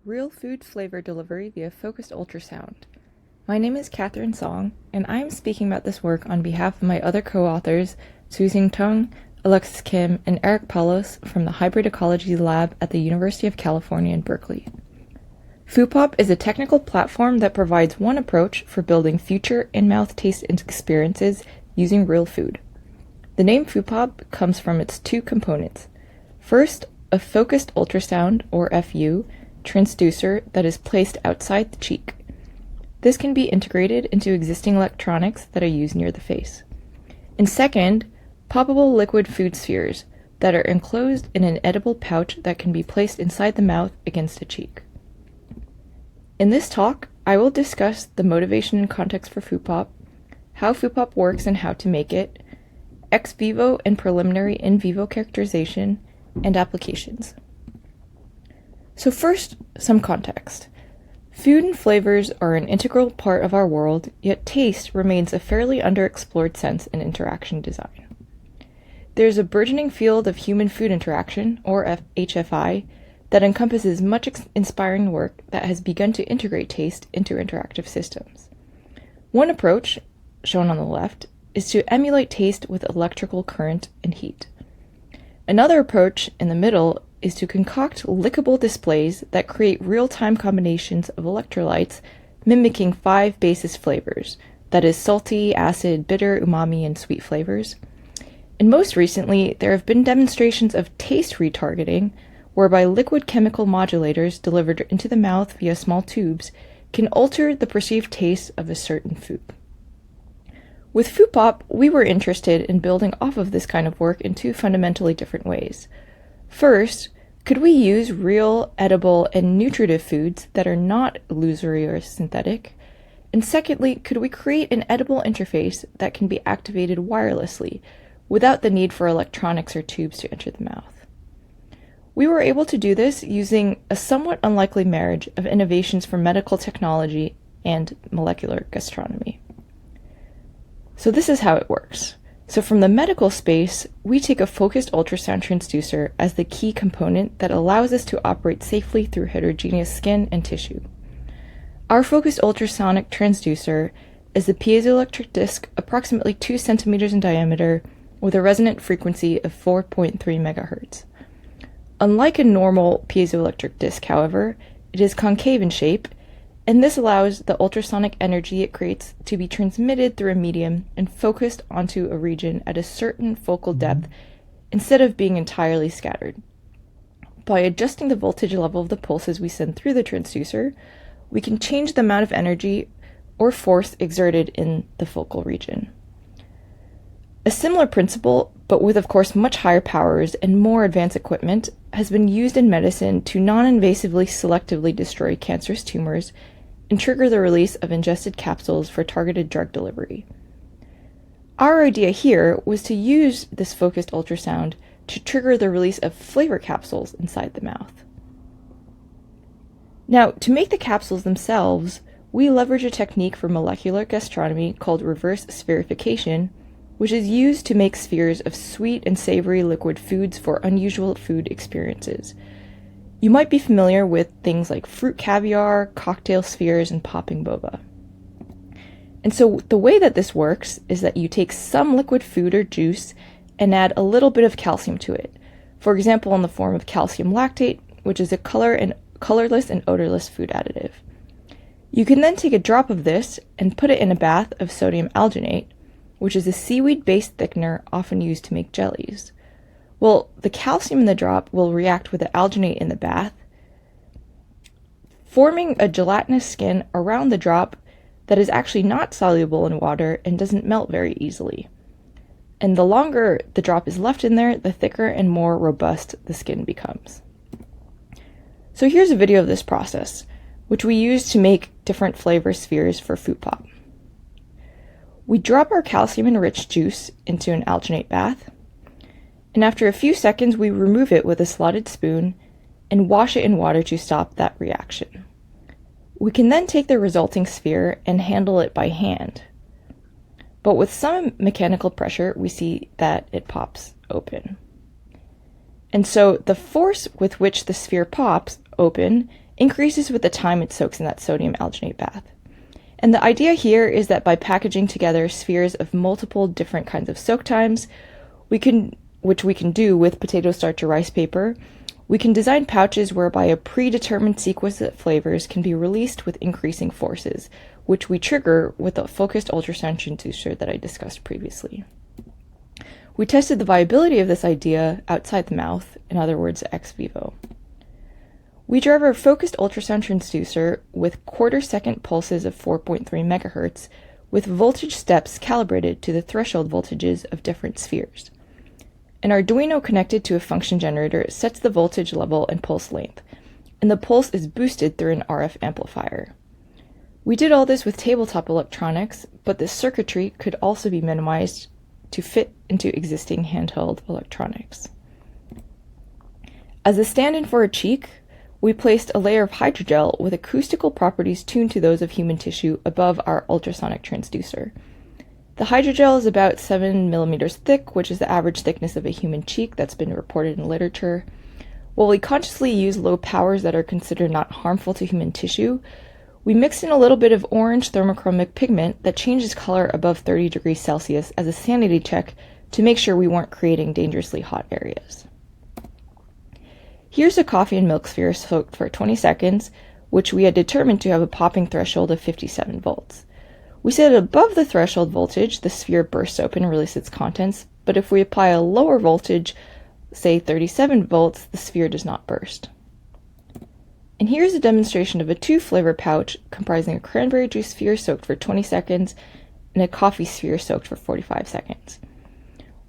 Real food flavor delivery via focused ultrasound. My name is Katherine, and I am speaking about this work on behalf of my other co-authors, Tung, Alexis Kim, and Eric Paulos from the Hybrid Ecology Lab at the University of California in Berkeley. Füpop is a technical platform that provides one approach for building future in-mouth taste experiences using real food. The name Füpop comes from its two components. First, a focused ultrasound, or FU, transducer that is placed outside the cheek. This can be integrated into existing electronics that are used near the face. And second, poppable liquid food spheres that are enclosed in an edible pouch that can be placed inside the mouth against a cheek. In this talk, I will discuss the motivation and context for Füpop, how Füpop works and how to make it, ex vivo and preliminary in vivo characterization, and applications. So first, some context. Food and flavors are an integral part of our world, yet taste remains a fairly underexplored sense in interaction design. There's a burgeoning field of human-food interaction, or HFI, that encompasses much inspiring work that has begun to integrate taste into interactive systems. One approach, shown on the left, is to emulate taste with electrical current and heat. Another approach, in the middle, is to concoct lickable displays that create real-time combinations of electrolytes mimicking 5 basis flavors, that is salty, acid, bitter, umami, and sweet flavors. And most recently, there have been demonstrations of taste retargeting, whereby liquid chemical modulators delivered into the mouth via small tubes can alter the perceived taste of a certain food. With Füpop, we were interested in building off of this kind of work in two fundamentally different ways. First, could we use real, edible, and nutritive foods that are not illusory or synthetic? And secondly, could we create an edible interface that can be activated wirelessly without the need for electronics or tubes to enter the mouth? We were able to do this using a somewhat unlikely marriage of innovations from medical technology and molecular gastronomy. So this is how it works. So from the medical space, we take a focused ultrasound transducer as the key component that allows us to operate safely through heterogeneous skin and tissue. Our focused ultrasonic transducer is a piezoelectric disc approximately 2 centimeters in diameter with a resonant frequency of 4.3 megahertz. Unlike a normal piezoelectric disc, however, it is concave in shape, and this allows the ultrasonic energy it creates to be transmitted through a medium and focused onto a region at a certain focal depth instead of being entirely scattered. By adjusting the voltage level of the pulses we send through the transducer, we can change the amount of energy or force exerted in the focal region. A similar principle, but with of course much higher powers and more advanced equipment, has been used in medicine to non-invasively selectively destroy cancerous tumors and trigger the release of ingested capsules for targeted drug delivery. Our idea here was to use this focused ultrasound to trigger the release of flavor capsules inside the mouth. Now, to make the capsules themselves, we leverage a technique for molecular gastronomy called reverse spherification, which is used to make spheres of sweet and savory liquid foods for unusual food experiences. You might be familiar with things like fruit caviar, cocktail spheres, and popping boba. And so the way that this works is that you take some liquid food or juice and add a little bit of calcium to it, for example in the form of calcium lactate, which is a colorless and odorless food additive. You can then take a drop of this and put it in a bath of sodium alginate, which is a seaweed-based thickener often used to make jellies. Well, the calcium in the drop will react with the alginate in the bath, forming a gelatinous skin around the drop that is actually not soluble in water and doesn't melt very easily. And the longer the drop is left in there, the thicker and more robust the skin becomes. So here's a video of this process, which we use to make different flavor spheres for Füpop. We drop our calcium-enriched juice into an alginate bath, and after a few seconds we remove it with a slotted spoon and wash it in water to stop that reaction. We can then take the resulting sphere and handle it by hand. But with some mechanical pressure, we see that it pops open. And so the force with which the sphere pops open increases with the time it soaks in that sodium alginate bath. And the idea here is that by packaging together spheres of multiple different kinds of soak times, which we can do with potato starch or rice paper, we can design pouches whereby a predetermined sequence of flavors can be released with increasing forces, which we trigger with the focused ultrasound transducer that I discussed previously. We tested the viability of this idea outside the mouth, in other words, ex vivo. We drive our focused ultrasound transducer with quarter-second pulses of 4.3 megahertz, with voltage steps calibrated to the threshold voltages of different spheres. An Arduino connected to a function generator sets the voltage level and pulse length, and the pulse is boosted through an RF amplifier. We did all this with tabletop electronics, but the circuitry could also be minimized to fit into existing handheld electronics. As a stand-in for a cheek, we placed a layer of hydrogel with acoustical properties tuned to those of human tissue above our ultrasonic transducer. The hydrogel is about 7 millimeters thick, which is the average thickness of a human cheek that's been reported in literature. While we consciously use low powers that are considered not harmful to human tissue, we mixed in a little bit of orange thermochromic pigment that changes color above 30 degrees Celsius as a sanity check to make sure we weren't creating dangerously hot areas. Here's a coffee and milk sphere soaked for 20 seconds, which we had determined to have a popping threshold of 57 volts. We set it above the threshold voltage, the sphere bursts open and releases its contents, but if we apply a lower voltage, say 37 volts, the sphere does not burst. And here's a demonstration of a two-flavor pouch comprising a cranberry juice sphere soaked for 20 seconds and a coffee sphere soaked for 45 seconds.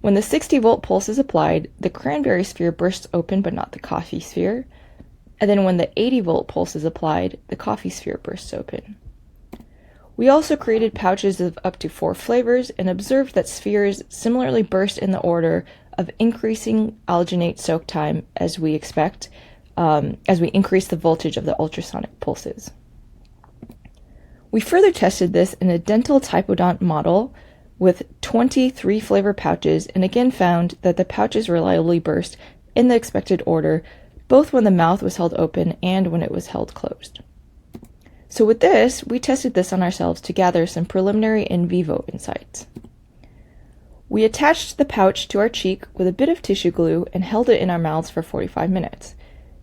When the 60-volt pulse is applied, the cranberry sphere bursts open but not the coffee sphere, and then when the 80-volt pulse is applied, the coffee sphere bursts open. We also created pouches of up to 4 flavors and observed that spheres similarly burst in the order of increasing alginate soak time as we expect, as we increase the voltage of the ultrasonic pulses. We further tested this in a dental typodont model with 23 flavor pouches and again found that the pouches reliably burst in the expected order, both when the mouth was held open and when it was held closed. So with this, we tested this on ourselves to gather some preliminary in vivo insights. We attached the pouch to our cheek with a bit of tissue glue and held it in our mouths for 45 minutes.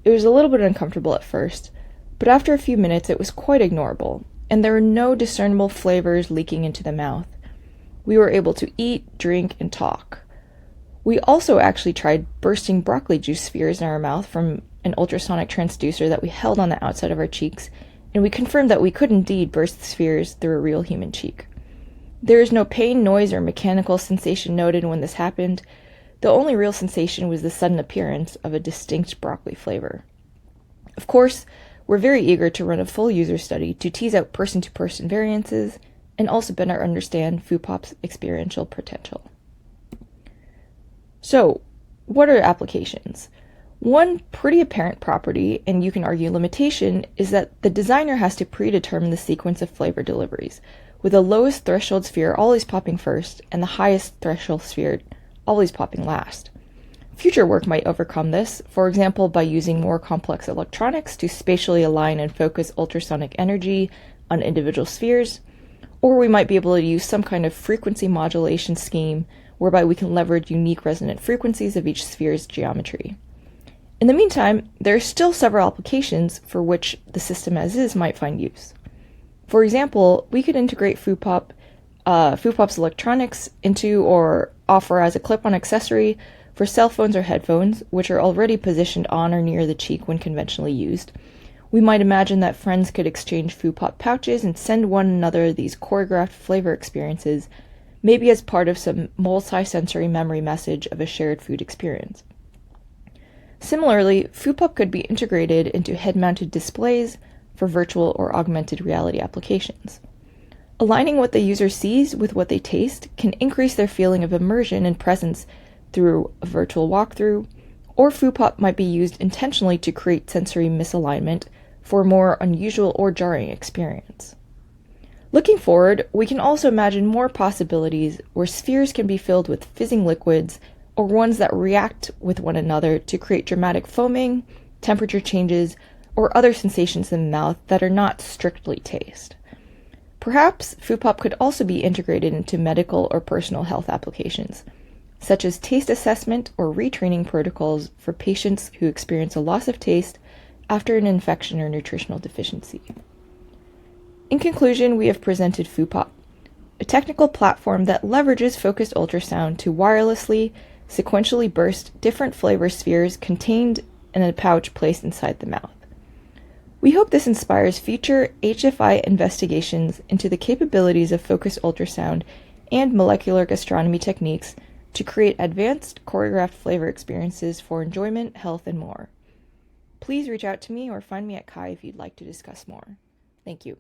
It was a little bit uncomfortable at first, but after a few minutes it was quite ignorable, and there were no discernible flavors leaking into the mouth. We were able to eat, drink, and talk. We also actually tried bursting broccoli juice spheres in our mouth from an ultrasonic transducer that we held on the outside of our cheeks, and we confirmed that we could indeed burst the spheres through a real human cheek. There is no pain, noise, or mechanical sensation noted when this happened. The only real sensation was the sudden appearance of a distinct broccoli flavor. Of course, we're very eager to run a full user study to tease out person-to-person variances and also better understand Füpop's experiential potential. So, what are applications? One pretty apparent property, and you can argue limitation, is that the designer has to predetermine the sequence of flavor deliveries, with the lowest threshold sphere always popping first and the highest threshold sphere always popping last. Future work might overcome this, for example by using more complex electronics to spatially align and focus ultrasonic energy on individual spheres, or we might be able to use some kind of frequency modulation scheme whereby we can leverage unique resonant frequencies of each sphere's geometry. In the meantime, there are still several applications for which the system as is might find use. For example, we could integrate Füpop's electronics into or offer as a clip-on accessory for cell phones or headphones, which are already positioned on or near the cheek when conventionally used. We might imagine that friends could exchange Füpop pouches and send one another these choreographed flavor experiences, maybe as part of some multi-sensory memory message of a shared food experience. Similarly, Füpop could be integrated into head-mounted displays for virtual or augmented reality applications. Aligning what the user sees with what they taste can increase their feeling of immersion and presence through a virtual walkthrough, or Füpop might be used intentionally to create sensory misalignment for a more unusual or jarring experience. Looking forward, we can also imagine more possibilities where spheres can be filled with fizzing liquids or ones that react with one another to create dramatic foaming, temperature changes, or other sensations in the mouth that are not strictly taste. Perhaps Füpop could also be integrated into medical or personal health applications, such as taste assessment or retraining protocols for patients who experience a loss of taste after an infection or nutritional deficiency. In conclusion, we have presented Füpop, a technical platform that leverages focused ultrasound to wirelessly, sequentially burst different flavor spheres contained in a pouch placed inside the mouth. We hope this inspires future HFI investigations into the capabilities of focused ultrasound and molecular gastronomy techniques to create advanced choreographed flavor experiences for enjoyment, health, and more. Please reach out to me or find me at Kai if you'd like to discuss more. Thank you.